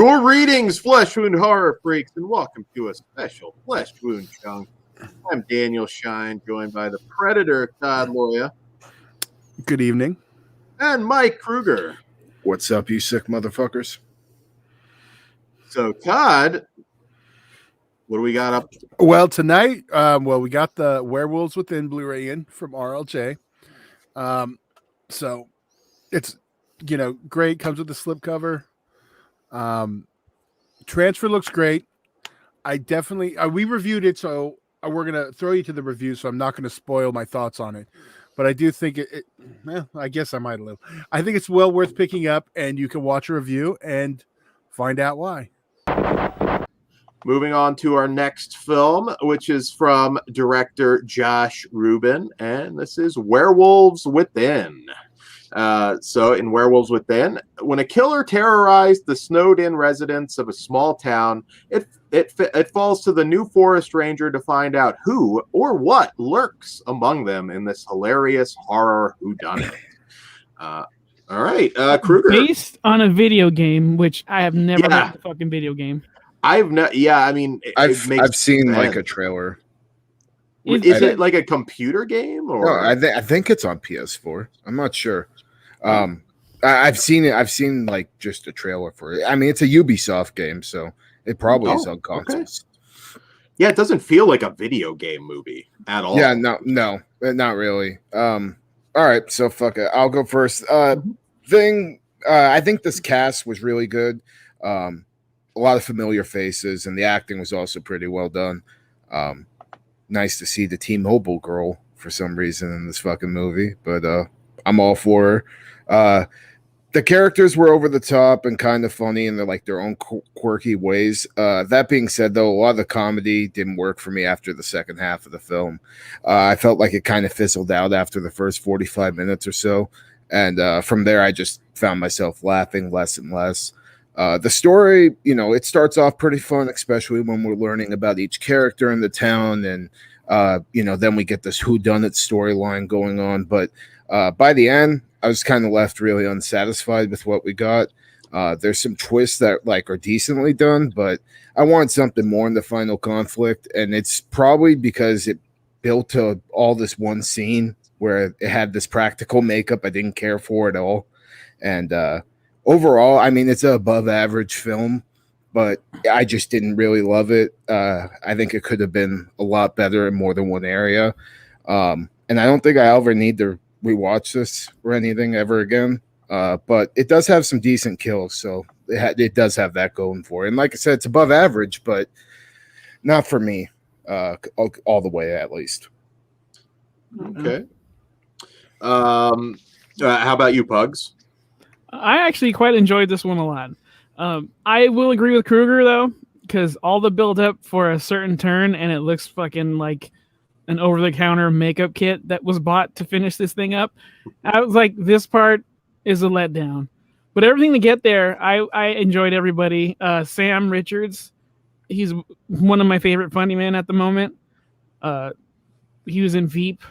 Greetings, flesh wound horror freaks, and welcome to a special flesh wound chunk. I'm Daniel Shine, joined by the Predator, Todd Loya. Good evening. And Mike Kruger. What's up, you sick motherfuckers? So, Todd, what do we got up? Well, tonight, we got the Werewolves Within Blu-ray in from RLJ. So it's, great. Comes with the slipcover. Transfer looks great. I definitely, we reviewed it, so we're going to throw you to the review, so I'm not going to spoil my thoughts on it. But I do think I guess I might a little. I think it's well worth picking up, and you can watch a review and find out why. Moving on to our next film, which is from director Josh Rubin, and this is Werewolves Within. So in Werewolves Within, when a killer terrorized the snowed-in residents of a small town, it falls to the new forest ranger to find out who or what lurks among them in this hilarious horror whodunit. All right, Kruger. Based on a video game, which I have never played the fucking video game. I've not. Yeah, I mean, I've seen like a trailer. Is it like a computer game or? No, I think it's on PS4. I'm not sure. I've seen it. I've seen like just a trailer for it. I mean, it's a Ubisoft game, so it probably is on consoles. Okay. Yeah, it doesn't feel like a video game movie at all. Yeah, no, not really. All right, so fuck it. I'll go first. I think this cast was really good. A lot of familiar faces, and the acting was also pretty well done. Nice to see the T-Mobile girl for some reason in this fucking movie, but I'm all for her. The characters were over the top and kind of funny in their own quirky ways. That being said, though, a lot of the comedy didn't work for me after the second half of the film. I felt like it kind of fizzled out after the first 45 minutes or so, and from there I just found myself laughing less and less. The story, it starts off pretty fun, especially when we're learning about each character in the town, and then we get this whodunit storyline going on. But by the end, I was kind of left really unsatisfied with what we got. There's some twists that are decently done, but I wanted something more in the final conflict, and it's probably because it built to all this one scene where it had this practical makeup I didn't care for at all, and overall, I mean, it's an above average film, but I just didn't really love it. I think it could have been a lot better in more than one area. And I don't think I ever need to rewatch this or anything ever again. But it does have some decent kills, so it does have that going for it. And like I said, it's above average, but not for me all the way, at least. Okay. How about you, Pugs? I actually quite enjoyed this one a lot. I will agree with Kruger, though, because all the build up for a certain turn, and it looks fucking like an over-the-counter makeup kit that was bought to finish this thing up. I was like, this part is a letdown. But everything to get there, I enjoyed everybody. Sam Richards, he's one of my favorite funny men at the moment. He was in Veep.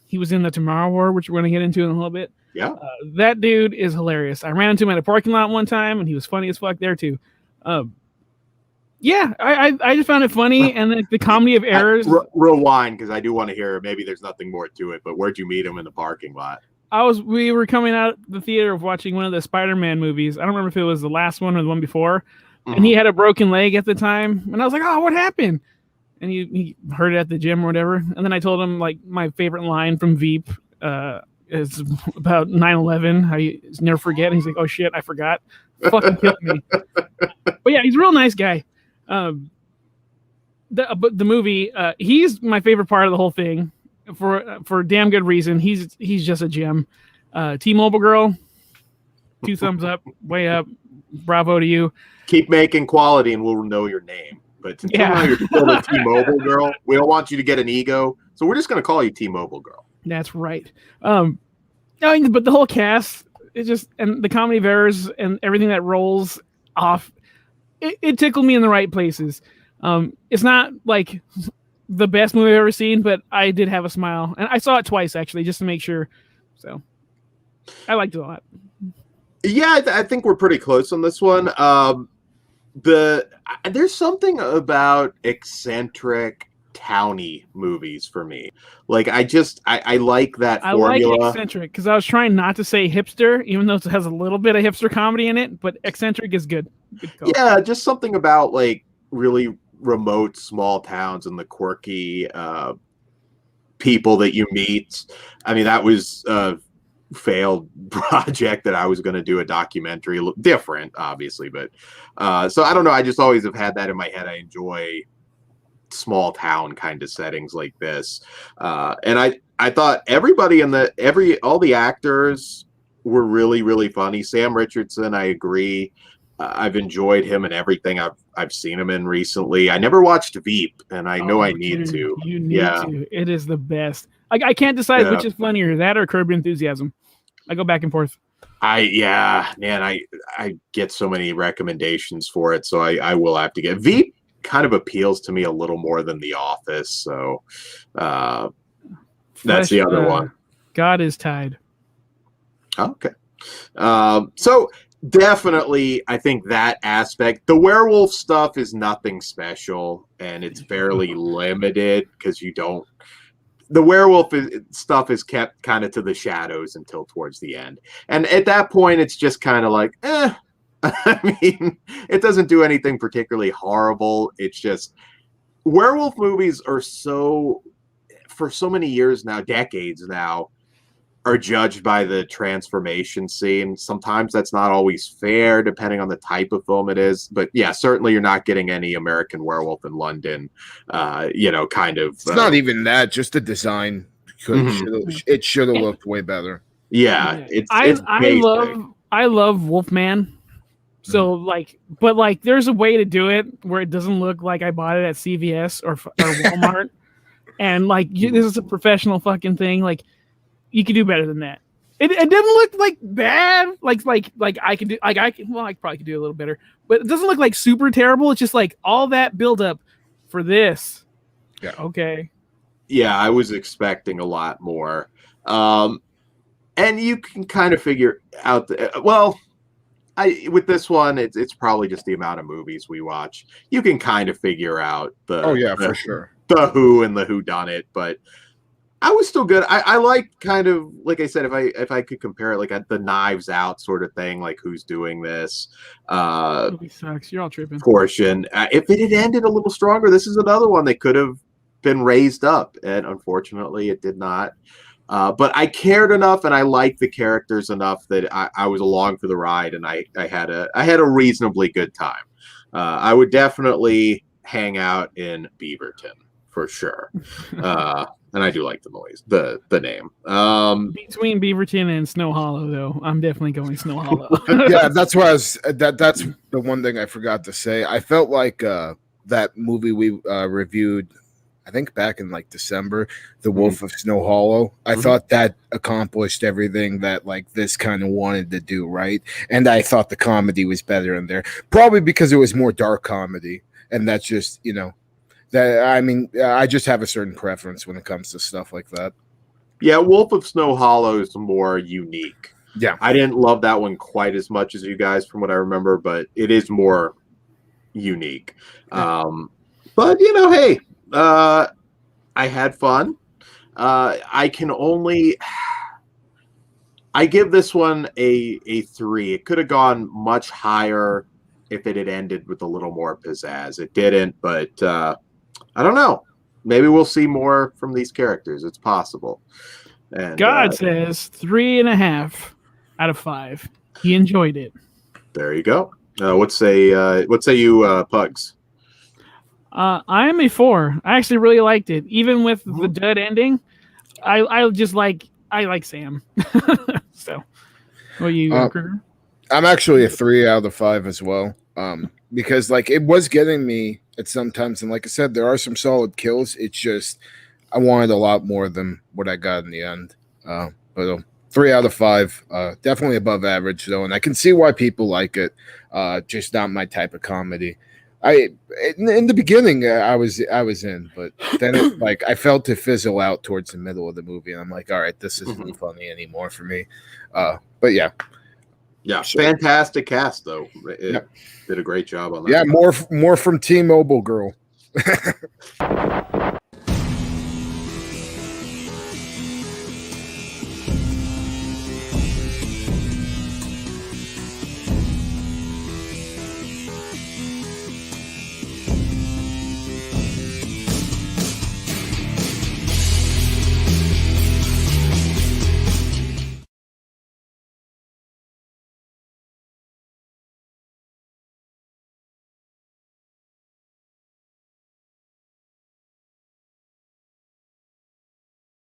He was in The Tomorrow War, which we're going to get into in a little bit. Yeah, that dude is hilarious. I ran into him at a parking lot one time, and he was funny as fuck there too. I just found it funny, and the comedy of errors. Rewind, because I do want to hear. Maybe there's nothing more to it, but where'd you meet him in the parking lot? We were coming out the theater of watching one of the Spider-Man movies. I don't remember if it was the last one or the one before, and he had a broken leg at the time, and I was like, "Oh, what happened?" And he heard it at the gym or whatever, and then I told him my favorite line from Veep. It's about 9/11, how you never forget. And he's like, "Oh shit, I forgot." Fucking killed me. But yeah, he's a real nice guy. The movie, he's my favorite part of the whole thing for a damn good reason. He's just a gem. T-Mobile girl, 2 thumbs up, way up. Bravo to you. Keep making quality, and we'll know your name. But until now, you're still the T-Mobile girl. We don't want you to get an ego, so we're just going to call you T-Mobile girl. That's right. But the whole cast, and the comedy of errors and everything that rolls off, it tickled me in the right places. It's not like the best movie I've ever seen, but I did have a smile, and I saw it twice actually, just to make sure. So I liked it a lot. Yeah, I think we're pretty close on this one. there's something about eccentric towny movies for me. Like I like that I like formula. eccentric because I was trying not to say hipster, even though it has a little bit of hipster comedy in it. But eccentric is good. Good call. Yeah, just something about like really remote small towns and the quirky people that you meet. I mean, that was a failed project that I was going to do a documentary, different, obviously, but so I don't know. I just always have had that in my head. I enjoy small town kind of settings like this, and I thought everybody in all the actors were really, really funny. Sam Richardson, I agree. I've enjoyed him in everything I've seen him in recently. I never watched Veep, and I know I need Dude, to. You need to. It is the best. I can't decide which is funnier, that or Curb Your Enthusiasm. I go back and forth. I get so many recommendations for it, so I will have to get Veep. Kind of appeals to me a little more than The Office, so that's the other one. God is Tied. Okay. So definitely, I think that aspect, the werewolf stuff is nothing special, and it's fairly limited because the werewolf stuff is kept kind of to the shadows until towards the end. And at that point, it's just kind of like, I mean, it doesn't do anything particularly horrible. It's just werewolf movies are for so many years now, decades now, are judged by the transformation scene. Sometimes that's not always fair, depending on the type of film it is. But yeah, certainly you're not getting any American Werewolf in London, kind of. It's not even that, just the design. It should have looked way better. Yeah, I love Wolfman. So but there's a way to do it where it doesn't look like I bought it at CVS or Walmart, and this is a professional fucking thing. Like, you could do better than that. It doesn't look like bad. Like I could do. I probably could do a little better, but it doesn't look like super terrible. It's just like all that build up for this. Yeah. Okay. Yeah, I was expecting a lot more, and you can kind of figure out with this one, it's probably just the amount of movies we watch. You can kind of figure out for sure, the who and the who done it, but I was still good. I like, kind of like I said, if I could compare it like the Knives Out sort of thing, like who's doing this movie sucks. You're all tripping. Portion. If it had ended a little stronger, this is another one that could have been raised up, and unfortunately it did not. But I cared enough, and I liked the characters enough that I was along for the ride, and I had a reasonably good time. I would definitely hang out in Beaverton for sure. And I do like the noise, the name. Between Beaverton and Snow Hollow, though, I'm definitely going Snow Hollow. Yeah, that's why that's the one thing I forgot to say. I felt like that movie we reviewed, I think back in December, The Wolf of Snow Hollow. I thought that accomplished everything that this kind of wanted to do, right? And I thought the comedy was better in there, probably because it was more dark comedy, and that's just I just have a certain preference when it comes to stuff like that. Yeah, Wolf of Snow Hollow is more unique. Yeah, I didn't love that one quite as much as you guys, from what I remember, but it is more unique. Yeah. But hey. I had fun. I give this one a 3. It could have gone much higher if it had ended with a little more pizzazz. It didn't, but I don't know. Maybe we'll see more from these characters. It's possible. And God says 3.5 out of 5. He enjoyed it. There you go. What say you, Pugs? I am a 4. I actually really liked it, even with the dud ending. I like Sam. So, what you, Kruger? I'm actually a 3 out of 5 as well. Because it was getting me at sometimes, and like I said, there are some solid kills. It's just I wanted a lot more than what I got in the end. But 3 out of 5, definitely above average though, and I can see why people like it. Just not my type of comedy. In the beginning I was in, but then I felt it fizzle out towards the middle of the movie, and I'm like, all right, this isn't funny anymore for me. But yeah. Yeah, So- fantastic cast though. It Yep. did a great job on that. Yeah, more from T-Mobile girl.